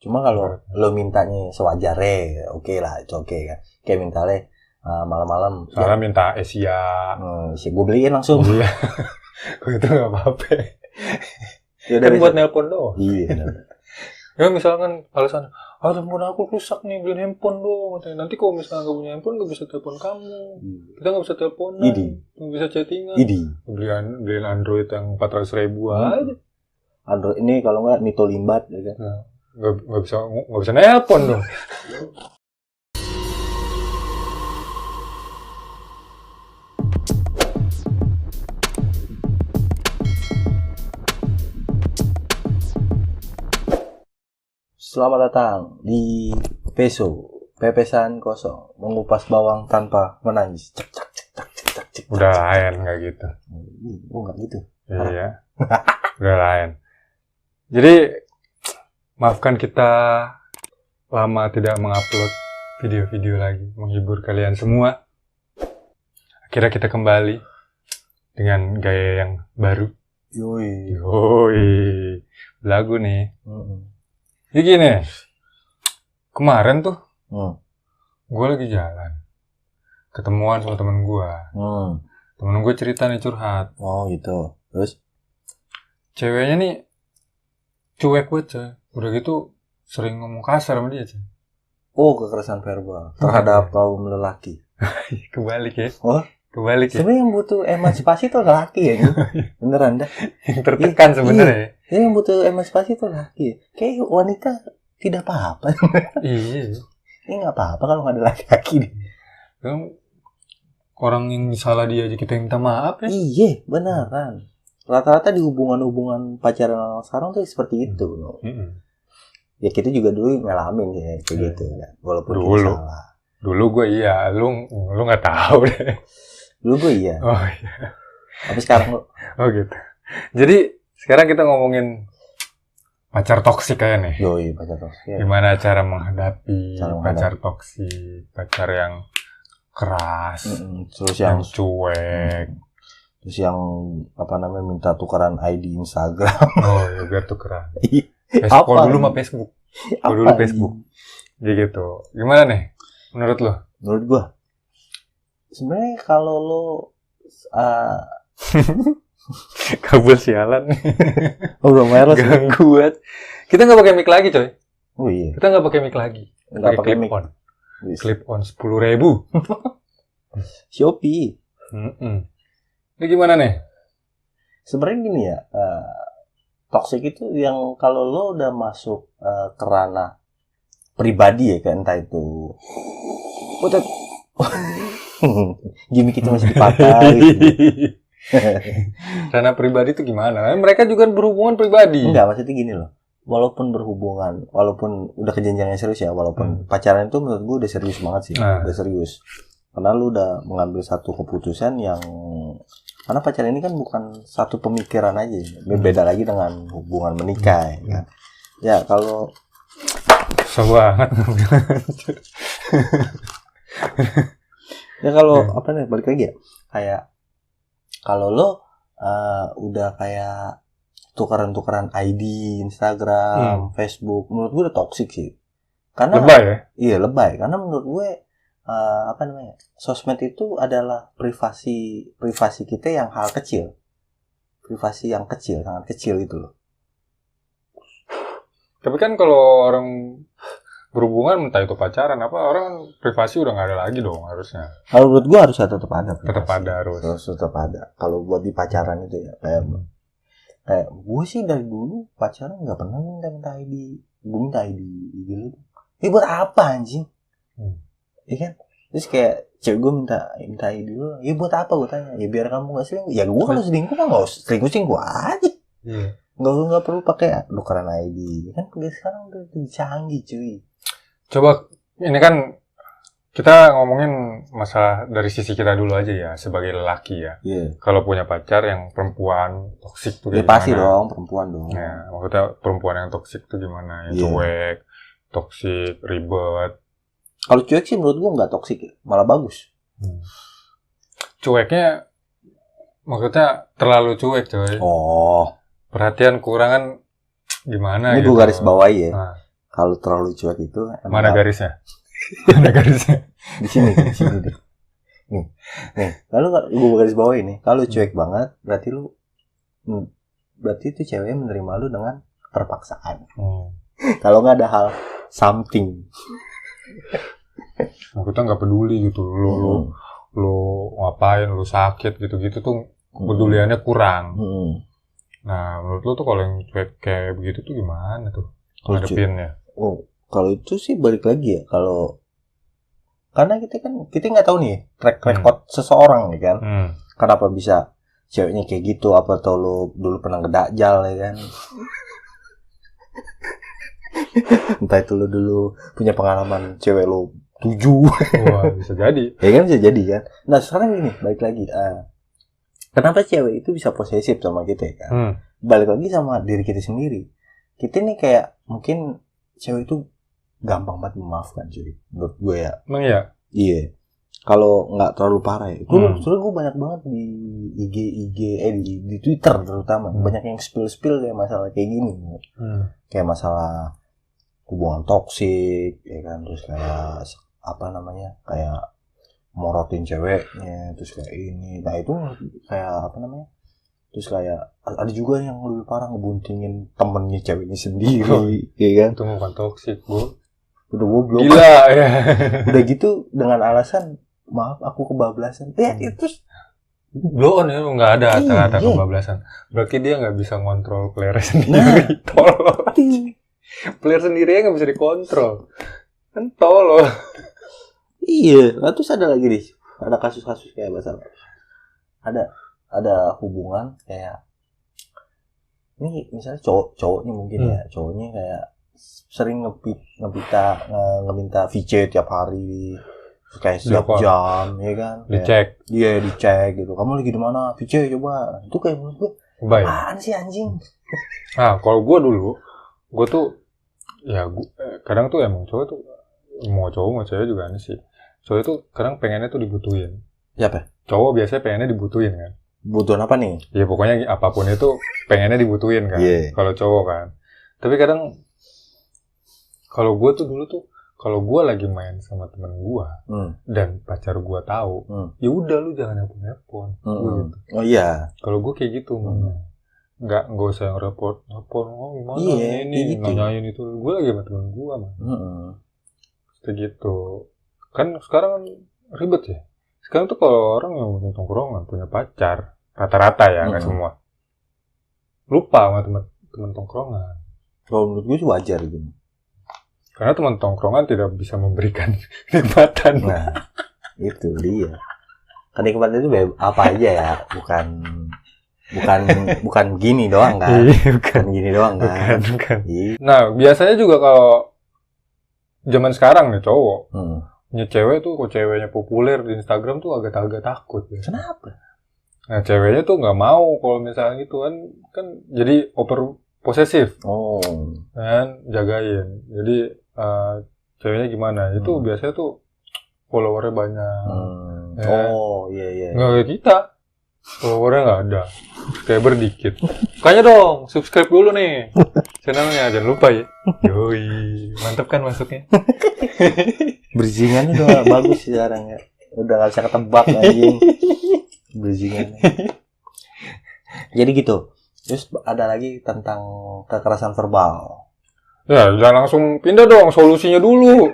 Cuma kalau lo mintanya sewajarnya, oke lah, itu oke kan. Kayak mintanya malam-malam. Soalnya minta Asia. Gue beliin langsung. Iya. Gue itu nggak apa-apa. Ya Kan buat nelpon doang. Iya. Ya misalkan alasan, handphone aku rusak nih, beliin handphone dong. Nanti kalau misalnya nggak punya handphone nggak bisa telepon kamu. Kita nggak bisa teleponan, nggak bisa chattingan. Beliin Android yang 400.000 aja. Android ini kalau nggak Nito Limbat, ya kan? Nah, nggak bisa nelpon dong. Selamat datang di Pepesan Kosong, mengupas bawang tanpa menangis. Cek. Udah lain nggak gitu. Nggak gitu. Iya. Udah lain. Jadi maafkan kita lama tidak mengupload video-video lagi, menghibur kalian semua. Akhirnya kita kembali dengan gaya yang baru. Yoi. Lagu nih. Jadi gini, kemarin tuh gue lagi jalan, ketemuan sama temen gue. Temen gue cerita nih, curhat. Oh gitu. Terus? Ceweknya nih cuek banget, coy. Udah gitu sering ngomong kasar sama dia, coy. Oh, kekerasan verbal terhadap kaum lelaki. Kebalik ya. Oh? Kebalik ya. Sebenarnya yang butuh emansipasi itu lelaki ya. Beneran dah. Yang tertekan sebenarnya. Iya, yang butuh emansipasi itu lelaki. Kayak wanita tidak apa-apa. Iya. Ini nggak apa-apa kalau nggak ada laki-laki nih. Orang yang salah dia aja kita minta maaf ya. Iya, beneran. Rata-rata di hubungan-hubungan pacaran sekarang tuh seperti itu. Ya kita juga dulu ngalamin ya kayak gitu ya. Walaupun kita salah. Dulu gue iya, lu nggak tahu deh. Dulu gue iya. Oh iya. Tapi sekarang lu. Oh gitu. Jadi sekarang kita ngomongin pacar toksik kayak nih. Yoi, pacar toksik. Gimana cara menghadapi pacar toksik, pacar yang keras, terus yang cuek, terus yang minta tukeran ID Instagram. Oh ya, biar tukeran. Facebook dulu mah Facebook. Dulu Facebook. Jadi gitu. Gimana nih menurut lo? Menurut gua sebenarnya kalau lo kabel sialan. Udah merah gangguan. Kita nggak pakai mic lagi, coy. Oh iya. Kita nggak pakai mic lagi. Nggak pakai mic on. Clip on 10.000. Shopee. Ini gimana nih? Sebenarnya gini ya, toxic itu yang kalau lo udah masuk ke ranah pribadi ya, kayak entah itu gimmick itu masih dipatah gitu. Ranah pribadi itu gimana? Mereka juga berhubungan pribadi. Enggak, maksudnya gini loh. Walaupun berhubungan, walaupun udah ke jenjang yang serius ya, walaupun pacaran itu menurut gue udah serius banget sih, udah serius. Karena lu udah mengambil satu keputusan yang, karena pacaran ini kan bukan satu pemikiran aja, beda lagi dengan hubungan menikah ya. Ya kalau susah banget. Ya kalau balik lagi ya, kayak kalau lo udah kayak tukeran-tukeran ID, Instagram, Facebook, menurut gue udah toksik sih. Karena lebay ya? Iya, lebay. Karena menurut gue sosmed itu adalah privasi kita yang hal kecil. Privasi yang kecil, sangat kecil itu loh. Tapi kan kalau orang berhubungan, entah itu pacaran apa, orang privasi udah nggak ada lagi dong harusnya. Kalau menurut gue harus tetap ada. Tetap ada harus. Tetap ada. Kalau buat di pacaran itu ya kayak gue sih dari dulu pacaran nggak pernah minta ID. Gue minta ID gitu. Ini buat apa anjing? Iya kan? Terus kayak cewek gue minta ID dulu. Ya buat apa gue tanya? Ya biar kamu nggak selingkuh. Ya gue kalau selingkuh kan nggak selingkuh aja. Nggak perlu pakai tukeran ID. Kan sekarang udah canggih cuy. Coba ini kan kita ngomongin masalah dari sisi kita dulu aja ya, sebagai lelaki ya. Kalau punya pacar yang perempuan toksik tuh gimana? Pasti dong, perempuan dong. Ya, maksudnya perempuan yang toksik tuh gimana? Yang cuek, toksik, ribet. Kalau cuek sih menurut gua nggak toksik, malah bagus. Cueknya maksudnya terlalu cuek, coy. Oh. Perhatian kurang kan gimana ini gitu. Ini gua garis bawahi ya. kalau terlalu cuek itu mana garisnya? Mana garisnya? Di sini deh. Nih, lalu gue garis bawah ini, kalau cuek banget berarti itu cewek menerima lu dengan terpaksaan. Kalau nggak ada hal something, kita nggak peduli gitu, lu ngapain, lu sakit gitu tuh peduliannya kurang. Nah, menurut lu tuh kalau yang cuek kayak begitu tuh gimana tuh ngadepinnya? Kalau itu sih balik lagi ya, karena kita nggak tahu nih track record seseorang ya kan. Kenapa bisa ceweknya kayak gitu? Apa tau lu dulu pernah ngedakjal ya kan? Entah itu lu dulu punya pengalaman cewek lu 7. Wah, bisa jadi. Ya kan bisa jadi kan. Nah sekarang gini, balik lagi. Kenapa cewek itu bisa posesif sama kita ya kan? Balik lagi sama diri kita sendiri. Kita nih kayak mungkin cewek itu gampang banget memaafkan cuy. Menurut gue ya. Emang ya? Iya. Kalau nggak terlalu parah ya. Soalnya gue banyak banget di IG di Twitter terutama banyak yang spill kayak masalah kayak gini. Kayak masalah hubungan toksik, ya kan, terus kayak kayak morotin ceweknya, terus kayak ini. Nah itu kayak terus kayak ada juga yang lebih parah ngebuntingin temennya ceweknya sendiri, ya kan? Itu bukan toksik, Bu. Udah goblok. Gila ya. Udah gitu dengan alasan maaf aku kebablasan. Itu blow on ya, nggak ada kata-kata kebablasan. Berarti dia nggak bisa ngontrol player sendiri. Tolol. Player sendiri nggak bisa dikontrol. Kan tolol. Iya. Nah, terus ada lagi nih. Ada kasus-kasus kayak masalah. Ada hubungan kayak ini misalnya cowoknya mungkin ya. Cowoknya kayak sering ngeminta VC tiap hari. Kayak setiap jam, ya kan? Dicek. Iya, dicek gitu. Kamu lagi di mana? VC coba. Itu kayak menurut gue, apaan sih anjing? Nah, kalau gue tuh ya kadang tuh emang cowok tuh mau cowok mau cewek juga aneh sih. Cowok tuh kadang pengennya tuh dibutuhin. Siapa? Cowok biasanya pengennya dibutuhin kan. Butuhin apa nih? Ya pokoknya apapun itu pengennya dibutuhin kan. Kalau cowok kan. Tapi kadang kalau gue tuh dulu tuh kalau gue lagi main sama temen gue dan pacar gue tahu, ya udah lu jangan nelpon. Gitu. Oh iya. Kalau gue kayak gitu, nggak usah yang repot, gimana ini gitu. Nanyain itu, gue lagi sama temen gue mah. Segitu. Kan sekarang ribet ya. Sekarang tuh kalau orang yang punya tongkrongan, punya pacar, rata-rata ya, nggak semua. Lupa sama temen tongkrongan. Kalau menurut gue sih wajar gitu. Karena teman tongkrongan tidak bisa memberikan nikmatan. Nah, itu dia. Kenikmatan itu apa aja ya, bukan gini doang kan? Bukan gini doang kan? Bukan. Nah, biasanya juga kalau zaman sekarang nih cowok, punya cewek tuh, kok ceweknya populer di Instagram tuh agak takut. Ya. Kenapa? Nah, ceweknya tuh nggak mau kalau misalnya gitu kan jadi posesif. Kan jagain. Jadi ceweknya gimana? Itu biasanya tuh followernya banyak. Iya. Nggak kayak kita. Followernya nggak ada. Subscriber dikit. Makanya dong, subscribe dulu nih. Channelnya jangan lupa ya. Yoi, mantap kan masuknya. Bridgingannya udah bagus sekarang ya. Udah nggak bisa ketebak anjing. Bridgingannya. Jadi gitu. Terus ada lagi tentang kekerasan verbal. Ya, jangan langsung pindah dong, solusinya dulu.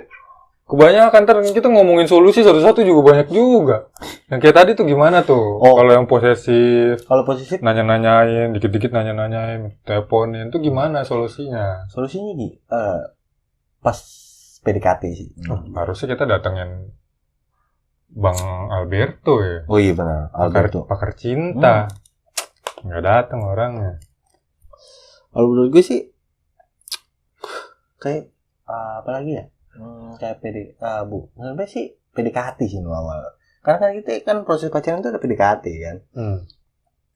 Kebanyakan ntar kita ngomongin solusi satu-satu juga banyak juga. Yang kayak tadi tuh gimana tuh? Kalau yang posesif, nanya-nanyain, dikit-dikit nanya-nanyain, teleponin, tuh gimana solusinya? Solusinya pas PDKT sih. Harusnya kita datengin Bang Alberto ya. Oh iya benar, Alberto. Pakar cinta. Nggak datang orangnya. Kalau menurut gue sih kayak apa lagi ya? Kayak sebenarnya sih PDKT sih awal. Karena kan kita kan proses pacaran itu ada PDKT kan.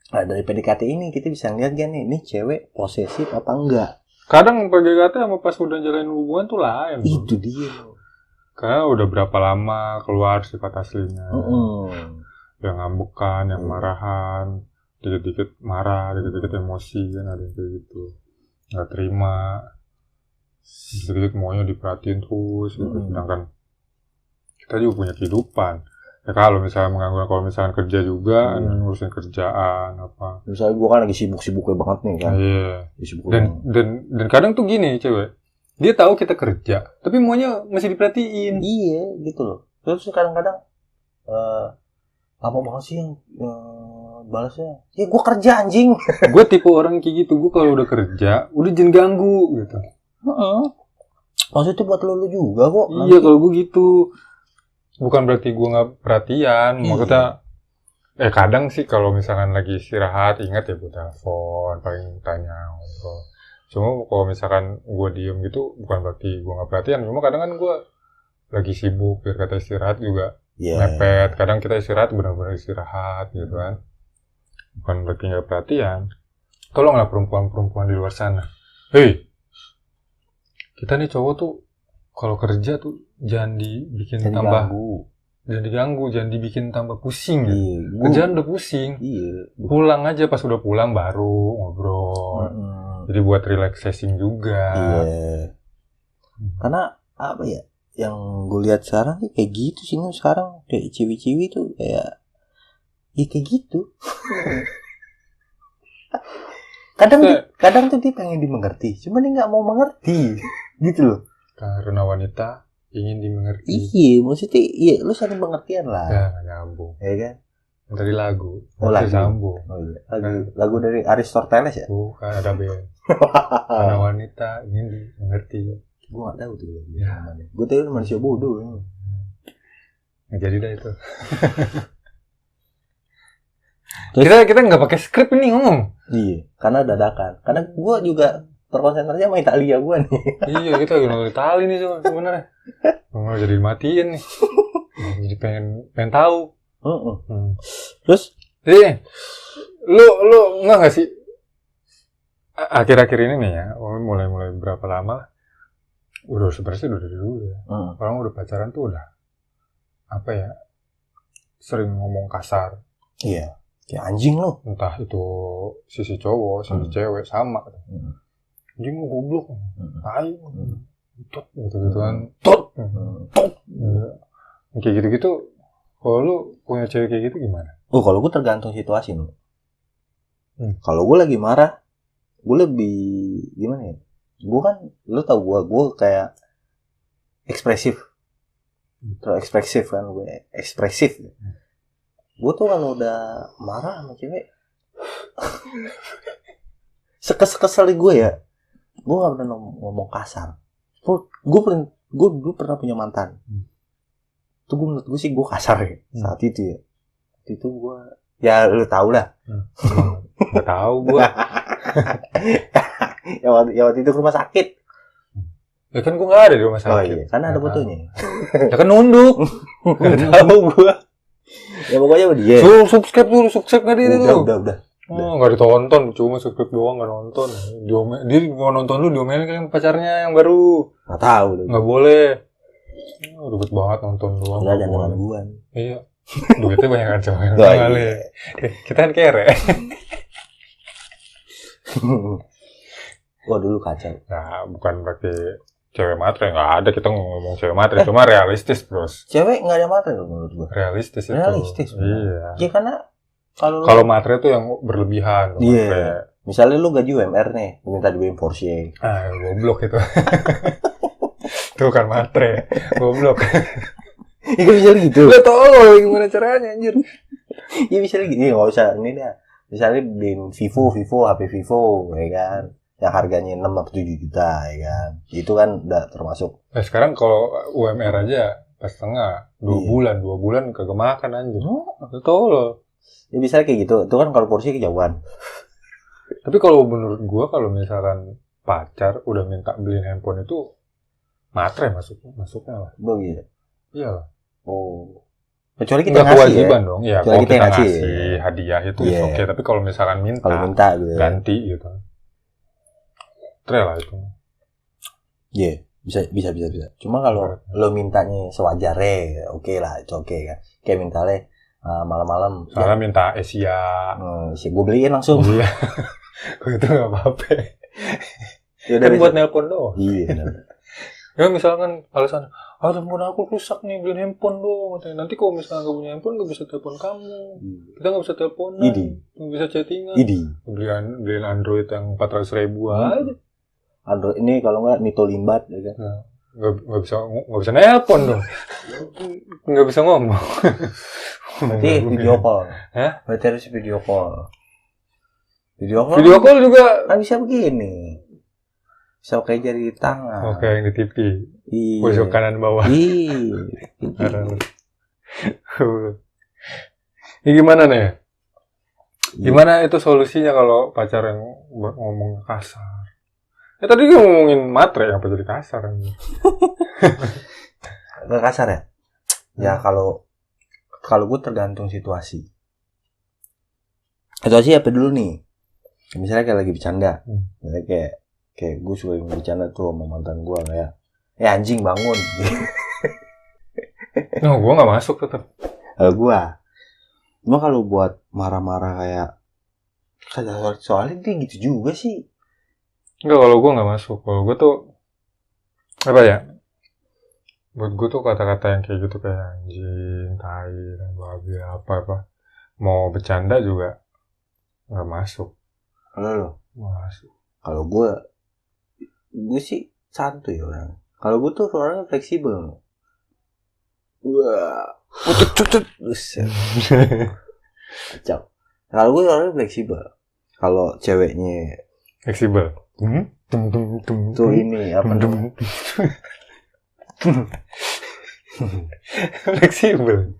Nah, dari PDKT ini kita bisa ngeliat kan nih cewek posesif apa enggak. Kadang PDKT sama pas udah jalanin hubungan tuh lain. Itu dia. Karena udah berapa lama keluar sifat aslinya. Yang ngambekan, yang marahan, dikit-dikit marah, dikit-dikit emosi kan ada yang kayak gitu. Nggak terima. Gitu-gitu maunya diperhatiin terus gitu. Sedangkan kita juga punya kehidupan. Ya kalau misalnya mengganggu, kalau misalnya kerja juga, ngurusin kerjaan apa. Misalnya gue kan lagi sibuk-sibuknya banget nih kan. Iya. Dan kadang tuh gini cewek, dia tahu kita kerja, tapi maunya masih diperhatiin. Iya gitu loh. Terus kadang-kadang lama banget sih yang balasnya. Ya gue kerja anjing. Gue tipe orang kayak gitu. Gue kalau udah kerja, udah jangan ganggu gitu. Maksudnya buat lo juga kok. Iya kalau gue gitu. Bukan berarti gue nggak perhatian. Maksudnya, kadang sih kalau misalkan lagi istirahat, ingat ya gue telepon, paling tanya ngobrol. Cuma kalau misalkan gue diem gitu, bukan berarti gue nggak perhatian. Cuma kadang kan gue lagi sibuk, biar kata istirahat juga mepet. Kadang kita istirahat benar-benar istirahat gitu kan. Bukan berarti nggak perhatian. Tolonglah perempuan-perempuan di luar sana. Hei, kita nih cowok tuh kalau kerja tuh jangan dibikin tambah, jangan diganggu, jangan dibikin tambah pusing ya. Kerjaan udah pusing. Pulang aja, pas udah pulang baru ngobrol. Jadi buat relaxing juga. Karena apa ya? Yang gue lihat sekarang sih kayak gitu sih sekarang kayak ciwi-ciwi tuh kayak gitu. Kadang tuh dia pengen dimengerti, cuma dia nggak mau mengerti, gitu loh. Karena wanita ingin dimengerti. Iya, maksudnya iya, lu saling pengertian lah. Ya, nggak nyambung. Iya kan? Dari lagu. Lagu. Sambung. Oh iya. Lagu dari Aristoteles ya? Bukan, ada band. Karena wanita ingin dimengerti. Gue nggak tahu tuh. Ya. Gue tahu manusia bodoh. Nggak jadi dah itu. Kita nggak pakai skrip ini ngomong. Iya, karena dadakan. Karena gue juga terkonsentrasi sama Italia gue nih. Iya, kita lagi nonton Itali nih sebenarnya. Nggak jadi matiin nih. Jadi pengen tahu. Terus? Jadi, lu nggak sih? Akhir-akhir ini nih ya, mulai berapa lama? Udah sebenarnya udah dari dulu ya. Orang udah pacaran tuh udah apa ya? Sering ngomong kasar. Iya. Kayak anjing lo. Entah itu sisi cowok, sisi cewek sama. Anjing lu goblok. Tai. Tot gitu kan. Tot. Kayak gitu-gitu. Kalau lu punya cewek kayak gitu gimana? Kalau gue tergantung situasi nih. Kalau gue lagi marah, gue lebih gimana ya? Gue kan, lu tau gue kayak ekspresif. Terus ekspresif kan, gue ekspresif. Gue tuh kalau udah marah sama cewek, sekesal gue ya, gue gak pernah ngomong kasar. Gue dulu pernah punya mantan. Itu menurut gue sih gue kasar ya, saat itu ya. Itu gue, ya lu tau lah. Gak tau gue. ya waktu itu ke rumah sakit. Ya kan gue gak ada di rumah sakit. Oh iya, karena ada fotonya. Ya kan nunduk. Gak tau gue. Ya pokoknya dia. Subscribe gak dia tuh? Udah. Gak ditonton, cuma subscribe doang gak nonton. Dia mau nonton lu diomelin kan pacarnya yang baru. Gak tahu. Gak boleh. Ribet banget nonton doang. Gak ada gangguan. Iya. Duitnya banyak kan coba. Iya. Kita kan kere. Wah dulu kacau. Nah bukan berarti cewek matre, nggak ada kita ngomong cewek matre, cuma realistis bros. Cewek nggak ada matre loh menurut gua. Realistis itu. Iya. Ya karena kalau matre itu yang berlebihan. Iya. Misalnya lu gaji UMR nih, minta dibeliin Porsche. Goblok itu. Tuh kan matre, goblok. Ya kan bisa gitu. Lu tolong gimana caranya anjir? Ya misalnya gini, nggak usah ini dah. Misalnya beliin Vivo, HP Vivo, ya kan? Yang harganya 6 atau 7 juta, ya kan? Itu kan udah termasuk. Nah sekarang kalau UMR aja pas setengah, 2 bulan kagak makan anjir. Betul. Ya misalnya kayak gitu, itu kan kalau Porsche kejauhan. Tapi kalau menurut gua kalau misalkan pacar udah minta beliin handphone itu matre masuknya lah. Begitu. Iya. Oh. Kecuali kita ngasih kewajiban ya? dong. Ya, kalau kita ngasih hadiah itu oke. Tapi kalau misalkan minta gitu, ganti gitu. Tre lah itu. Iya, bisa. Cuma kalau lo mintanya sewajarnya, oke lah, itu oke kan. Kayak mintanya malam-malam. Soalnya minta Asia. Gue beliin langsung. Iya. Gue itu nggak apa-apa. Ya kan buat nelpon doang. Iya. Ya misalkan alasan, handphone aku rusak nih, beliin handphone dong. Nanti kalau misalnya nggak punya handphone nggak bisa telepon kamu. Kita nggak bisa teleponan, nggak bisa chattingan. Beliin Android yang 400.000 aja. Android ini kalau nggak Nito Limbat, ya kan? Nah, nggak bisa nelpon dong. Nggak bisa ngomong. Berarti video call. Hah? Berarti harus video call. Video call juga kan bisa begini. Bisa kayak jari di tangan. Oke, yang di TV. Iya. Pojok kanan bawah. Iya. Ini gimana nih? Gimana itu solusinya kalau pacaran ngomong kasar? Ya tadi gue ngomongin matre, apa jadi kasar? Gak kasar ya? Ya kalau gue tergantung situasi. Situasi apa dulu nih? Misalnya kayak lagi bercanda. Misalnya kayak gue suka bercanda tuh sama mantan gue kayak anjing bangun. No, gue nggak masuk tetap. Kalau gue, cuma kalau buat marah-marah kayak soalnya dia gitu juga sih. Enggak, kalau gue nggak masuk. Kalau gue tuh apa ya? Buat gue tuh kata-kata yang kayak gitu kayak anjing, tai, babi, apa. Mau bercanda juga nggak masuk. Kalau lo? Masuk. Kalau gue sih santuy orang. Kalau gue tuh orangnya fleksibel. Wah, putut. Kacau. Kalau gue orangnya fleksibel. Kalau ceweknya fleksibel. Tuh ini apa namanya? Fleksibel.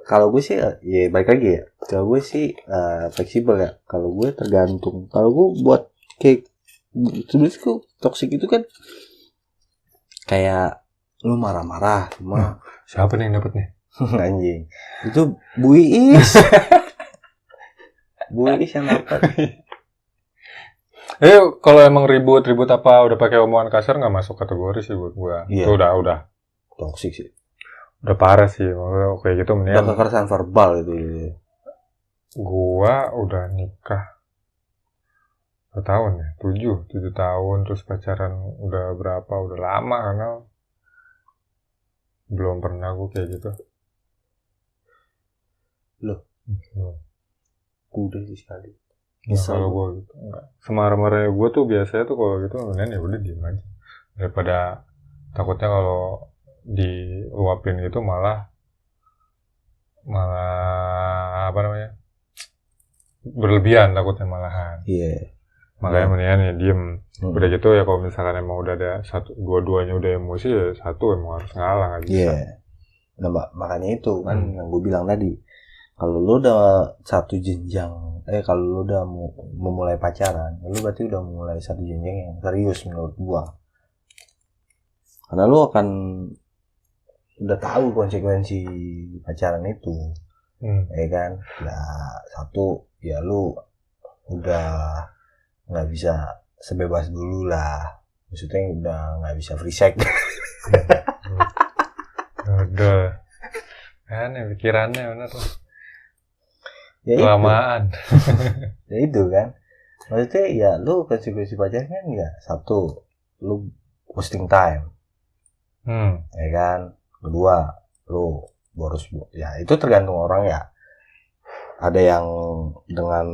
Kalau gue sih ya baik lagi ya. Kalau gue sih fleksibel ya. Kalau gue tergantung. Kalau gue buat kayak sebenarnya toksik itu kan kayak lu marah-marah cuma siapa nih yang dapet nih? Anjing. Itu Bu Iis. Bu Iis yang dapat. Kalau emang ribut apa udah pakai omongan kasar nggak masuk kategori sih buat gua. Iya. Itu udah toksik sih. Udah parah sih. Kayak gitu mendingan. Udah kekerasan verbal itu. Gua udah nikah berapa tahun ya? 7 tahun, terus pacaran udah berapa? Udah lama karena belum pernah gua kayak gitu. Loh. Udah sih sekali. Nah, kalau gue gitu enggak. Semarah-marahnya gue tuh biasanya tuh kalau gitu kemudian ya udah diem aja. Daripada takutnya kalau diluapin gitu malah apa namanya? Berlebihan takutnya malahan. Iya. Makanya mendingan ya diem. Udah gitu ya kalau misalkan emang udah ada dua-duanya udah emosi ya satu emang harus ngalah nggak bisa. Iya. Nah, makanya itu kan yang gue bilang tadi. Kalau lu udah satu jenjang, kalau lu udah memulai pacaran, lu berarti udah memulai satu jenjang yang serius menurut gua. Karena lu akan udah tahu konsekuensi pacaran itu, ya kan? Ya satu, ya lu udah nggak bisa sebebas dulu lah. Maksudnya udah nggak bisa free sex. Udah, kan ya pikirannya bener tuh. Ya kelamaan. Ya itu kan. Maksudnya ya lu konsekuensi pacaran kan ya satu, lu wasting time. Ya kan. Kedua, lu boros. Ya itu tergantung orang ya. Ada yang dengan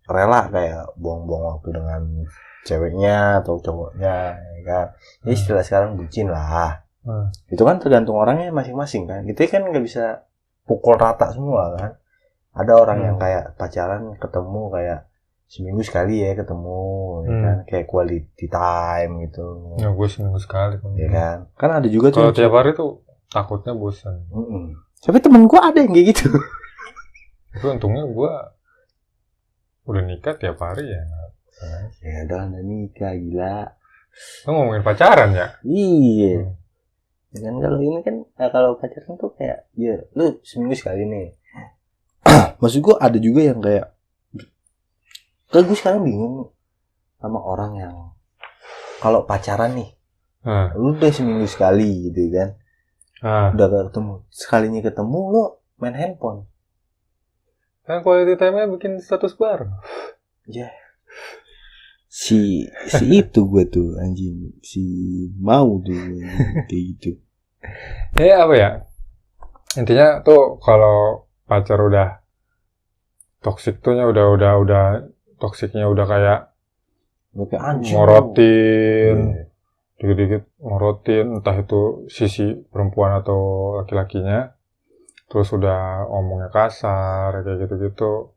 rela kayak buang-buang waktu dengan ceweknya atau cowoknya, ya kan. Jadi istilah sekarang bucin lah. Itu kan tergantung orangnya masing-masing kan. Kita kan nggak bisa pukul rata semua kan. Ada orang yang kayak pacaran ketemu kayak seminggu sekali ya ketemu, ya kan, kayak quality time gitu. Ya gue seminggu sekali. Ya kan. Kan ada juga tuh. Kalau tiap hari tuh takutnya bosan. Tapi temen gue ada yang kayak gitu. Tapi untungnya gue udah nikah tiap hari ya. Ya udah nikah gila. Lo ngomongin pacaran ya? Iya. Dan kalau ini kan kalau pacaran tuh kayak ya lu seminggu sekali nih. Maksud gue ada juga yang kayak gue sekarang bingung sama orang yang kalau pacaran nih lu udah seminggu sekali gitu kan, udah gak ketemu, sekalinya ketemu lo main handphone kan quality time-nya bikin status bareng. Ya. Si itu gue tuh anjing, si mau tuh kayak gitu. Apa ya? Intinya tuh kalau pacar udah toksik tuhnya udah toksiknya udah kayak anjing. Morotin. Dikit-dikit morotin, entah itu sisi perempuan atau laki-lakinya. Terus udah omongnya kasar kayak gitu-gitu.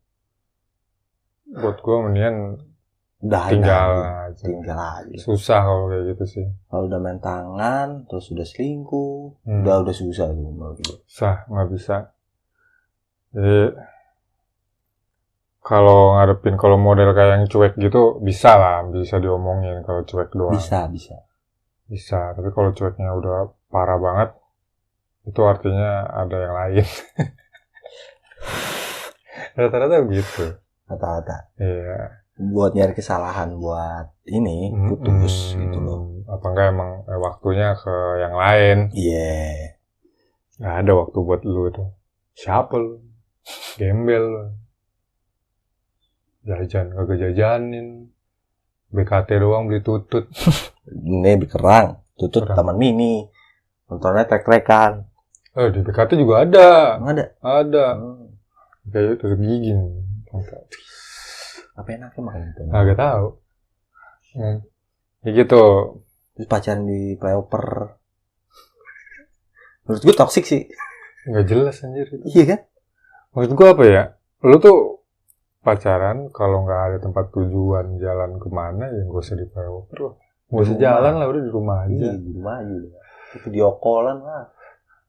Buat gue mendingan tinggal aja. Susah kalau kayak gitu sih. Kalau udah main tangan, terus udah selingkuh, udah susah tuh menurut gue. Susah, nggak bisa. Jadi kalau ngadepin kalau model kayak yang cuek gitu bisa lah, bisa diomongin kalau cuek doang. Bisa. Tapi kalau cueknya udah parah banget, itu artinya ada yang lain. Rata-rata begitu. Rata-rata. Iya. Buat nyari kesalahan buat ini putus gitu loh. Apa enggak emang waktunya ke yang lain? Iya. Nggak ada waktu buat lu tuh. Siapa lu? Gembel lu. Jajan kagak jajanin. BKT doang beli tutut. Ini Bekerang, tutut Taman Mini. Nontonnya trek-trekan. Di BKT juga ada. Ada. Kayak tutut gigi. Apa enaknya makan itu? Nggak tahu. Ya gitu. Terus pacaran di flyover. Menurut gue toksik sih. Nggak jelas anjir itu. Iya kan? Maksud gue apa ya? Lu tuh pacaran kalau nggak ada tempat tujuan jalan kemana ya nggak usah di flyover. Nggak usah jalan lah, udah di rumah aja. Iya, di rumah aja. Itu diokolan lah.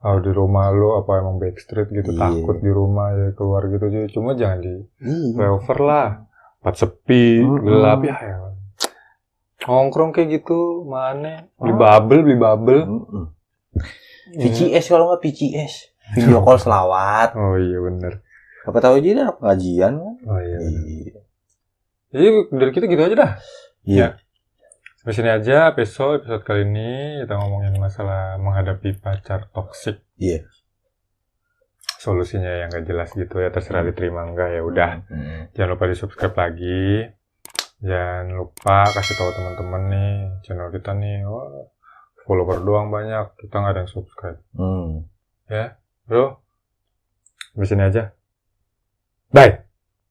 Oh, di rumah lu apa emang backstreet gitu, takut di rumah ya keluar gitu aja. Cuma jangan di flyover lah. Tempat sepi, gelap ya. Nongkrong kayak gitu, mana? Beli bubble. VCS kalau nggak VCS. Video call selawat. Oh iya bener. Apa tahu aja dah pengajian kan? Oh iya. Jadi dari kita gitu aja dah. Iya. Sampai sini aja episode kali ini kita ngomongin masalah menghadapi pacar toksik. Iya. Solusinya yang gak jelas gitu ya, terserah diterima enggak ya udah. Jangan lupa di-subscribe lagi. Jangan lupa kasih tahu teman-teman nih channel kita nih. Wah, follower doang banyak, kita nggak ada yang subscribe. Ya, bro. Sampai sini aja. Bye.